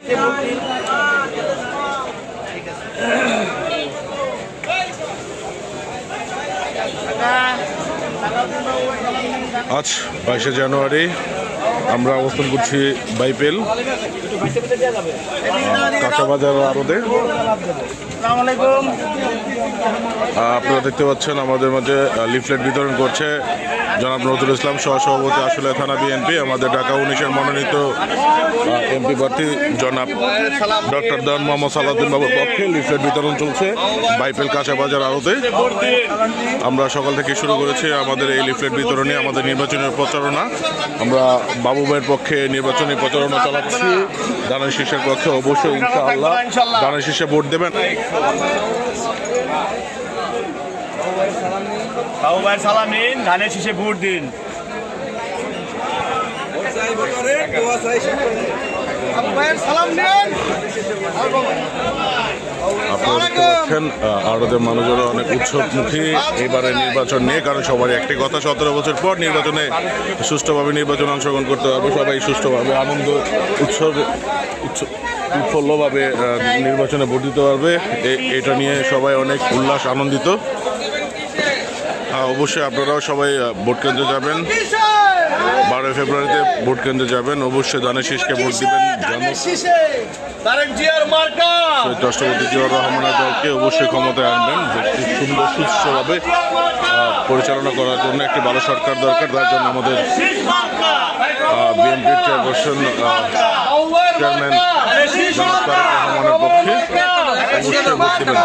আজ 22শে জানুয়ারি আমরা অবস্থান করছি বাইপেল কাঁচা বাজার আড়তে। আপনারা দেখতে পাচ্ছেন আমাদের মাঝে লিফলেট বিতরণ করছে জনাব নজরুল ইসলাম, সহসভাপতি আশুলিয়া থানা বিএনপি। আমাদের ঢাকা 19-এর মনোনীত এমপি প্রার্থী জনাব ডক্টর দেওয়ান মোহাম্মদ সালাউদ্দিন বাবুর পক্ষে লিফলেট বিতরণ চলছে বাইপেল কাঁচা বাজার আড়তে। আমরা সকাল থেকে শুরু করেছি আমাদের এই লিফলেট বিতরণী, আমাদের নির্বাচনী প্রচারণা। আমরা বাবু ভাইয়ের পক্ষে নির্বাচনী প্রচারণা চালাচ্ছি, ধানের শীষের পক্ষে অবশ্যই ইনশাআল্লাহ ধানের শীষে ভোট দেবেন। বাবু ভাইয়ের সালাম নিন, ধানের শীষে ভোট দিন। আপনারা দেখতে পাচ্ছেন আড়তের মানুষেরা অনেক উৎসবমুখী এবারে নির্বাচন নিয়ে, কারণ সবারই একটি কথা, 17 বছর পর নির্বাচনে সুষ্ঠুভাবে নির্বাচনে অংশগ্রহণ করতে পারবে, সবাই সুষ্ঠুভাবে আনন্দ উৎফুল্লভাবে নির্বাচনে ভোট দিতে পারবে। এটা নিয়ে সবাই অনেক উল্লাস আনন্দিত। অবশ্যই আপনারাও সবাই ভোট কেন্দ্রে যাবেন, 12 ফেব্রুয়ারিতে ভোট কেন্দ্রে যাবেন, অবশ্যই ধানের শীষকে ভোট দিবেন। রাষ্ট্রপতি জিয়াউর রহমানের দলকে অবশ্যই ক্ষমতায় আনবেন, সুন্দর সুস্থভাবে পরিচালনা করার জন্য একটি ভালো সরকার দরকার। তার জন্য আমাদের বিএনপির চেয়ারপারসন চেয়ারম্যান তারেক রহমানের পক্ষে অবশ্যই ভোট দিবেন।